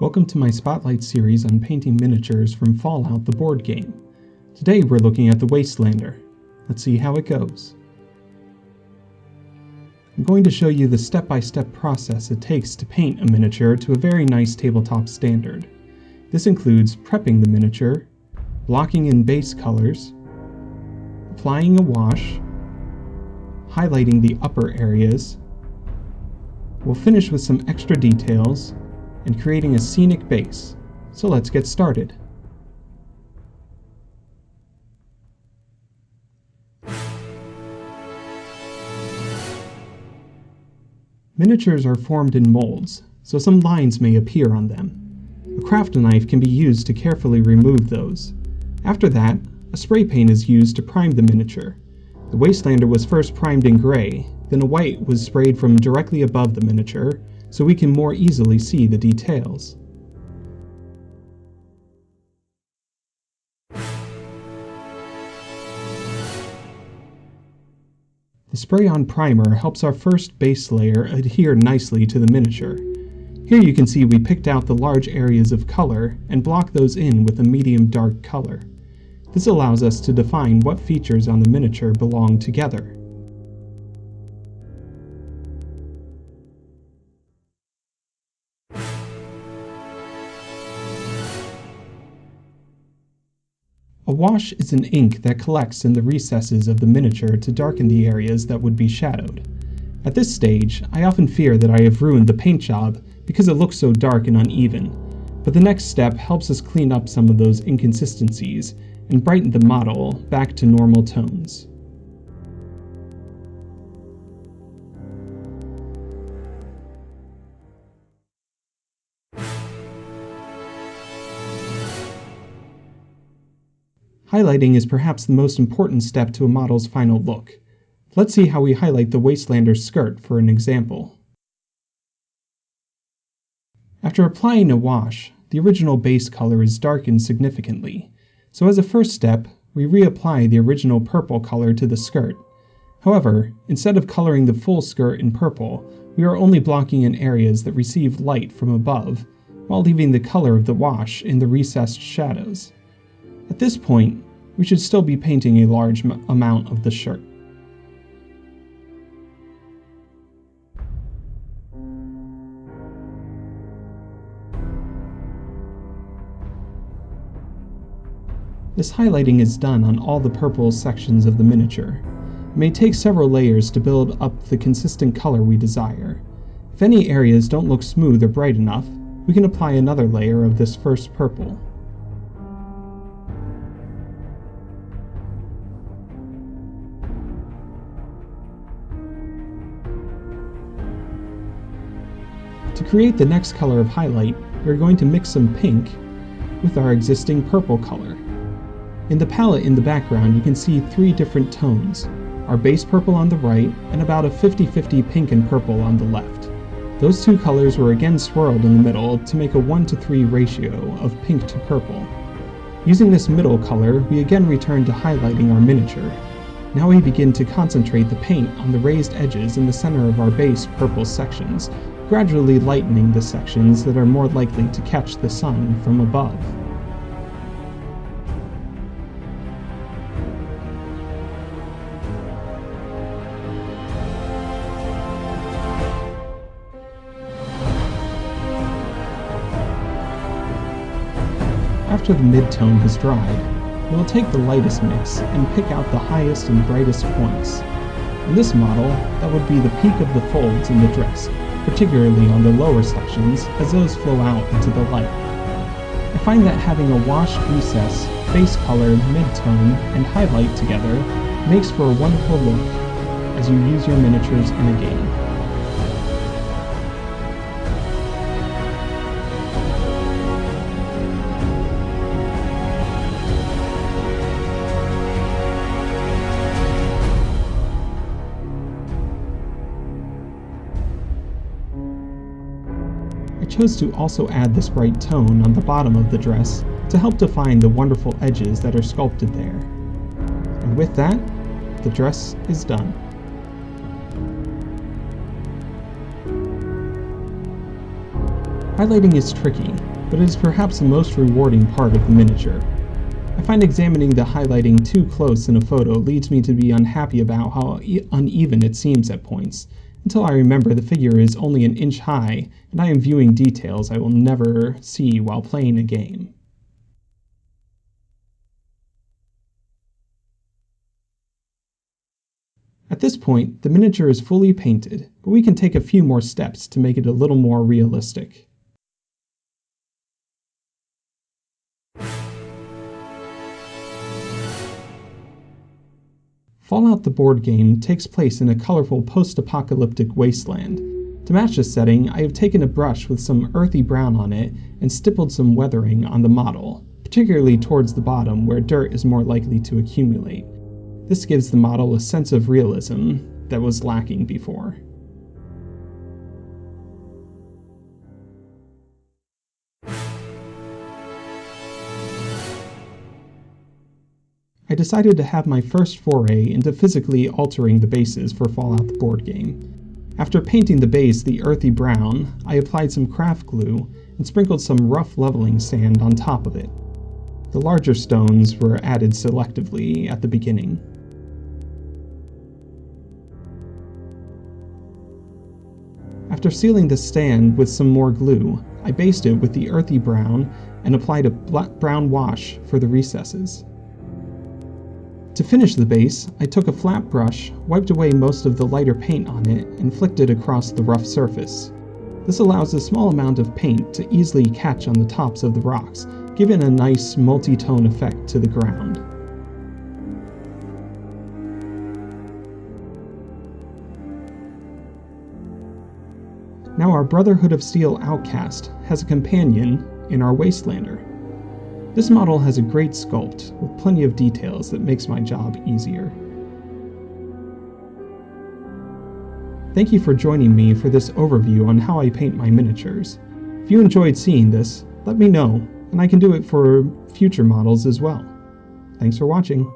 Welcome to my Spotlight series on painting miniatures from Fallout, the board game. Today we're looking at the Wastelander. Let's see how it goes. I'm going to show you the step-by-step process it takes to paint a miniature to a very nice tabletop standard. This includes prepping the miniature, blocking in base colors, applying a wash, highlighting the upper areas. We'll finish with some extra details and creating a scenic base. So let's get started. Miniatures are formed in molds, so some lines may appear on them. A craft knife can be used to carefully remove those. After that, a spray paint is used to prime the miniature. The Wastelander was first primed in gray, then a white was sprayed from directly above the miniature, so we can more easily see the details. The spray-on primer helps our first base layer adhere nicely to the miniature. Here you can see we picked out the large areas of color and blocked those in with a medium dark color. This allows us to define what features on the miniature belong together. A wash is an ink that collects in the recesses of the miniature to darken the areas that would be shadowed. At this stage, I often fear that I have ruined the paint job because it looks so dark and uneven, but the next step helps us clean up some of those inconsistencies and brighten the model back to normal tones. Highlighting is perhaps the most important step to a model's final look. Let's see how we highlight the Wastelander's skirt for an example. After applying a wash, the original base color is darkened significantly, so as a first step, we reapply the original purple color to the skirt. However, instead of coloring the full skirt in purple, we are only blocking in areas that receive light from above, while leaving the color of the wash in the recessed shadows. At this point, we should still be painting a large amount of the shirt. This highlighting is done on all the purple sections of the miniature. It may take several layers to build up the consistent color we desire. If any areas don't look smooth or bright enough, we can apply another layer of this first purple. To create the next color of highlight, we're going to mix some pink with our existing purple color. In the palette in the background, you can see three different tones, our base purple on the right and about a 50-50 pink and purple on the left. Those two colors were again swirled in the middle to make a 1:3 ratio of pink to purple. Using this middle color, we again return to highlighting our miniature. Now we begin to concentrate the paint on the raised edges in the center of our base purple sections, gradually lightening the sections that are more likely to catch the sun from above. After the mid-tone has dried, we will take the lightest mix and pick out the highest and brightest points. In this model, that would be the peak of the folds in the dress, particularly on the lower sections as those flow out into the light. I find that having a washed recess, base color, mid-tone, and highlight together makes for a wonderful look as you use your miniatures in a game. I chose to also add this bright tone on the bottom of the dress to help define the wonderful edges that are sculpted there. And with that, the dress is done. Highlighting is tricky, but it is perhaps the most rewarding part of the miniature. I find examining the highlighting too close in a photo leads me to be unhappy about how uneven it seems at points, until I remember the figure is only an inch high and I am viewing details I will never see while playing a game. At this point, the miniature is fully painted, but we can take a few more steps to make it a little more realistic. Fallout the board game takes place in a colorful post-apocalyptic wasteland. To match this setting, I have taken a brush with some earthy brown on it and stippled some weathering on the model, particularly towards the bottom where dirt is more likely to accumulate. This gives the model a sense of realism that was lacking before. I decided to have my first foray into physically altering the bases for Fallout the board game. After painting the base the earthy brown, I applied some craft glue and sprinkled some rough leveling sand on top of it. The larger stones were added selectively at the beginning. After sealing the stand with some more glue, I based it with the earthy brown and applied a brown wash for the recesses. To finish the base, I took a flat brush, wiped away most of the lighter paint on it, and flicked it across the rough surface. This allows a small amount of paint to easily catch on the tops of the rocks, giving a nice multi-tone effect to the ground. Now our Brotherhood of Steel outcast has a companion in our Wastelander. This model has a great sculpt with plenty of details that makes my job easier. Thank you for joining me for this overview on how I paint my miniatures. If you enjoyed seeing this, let me know, and I can do it for future models as well. Thanks for watching.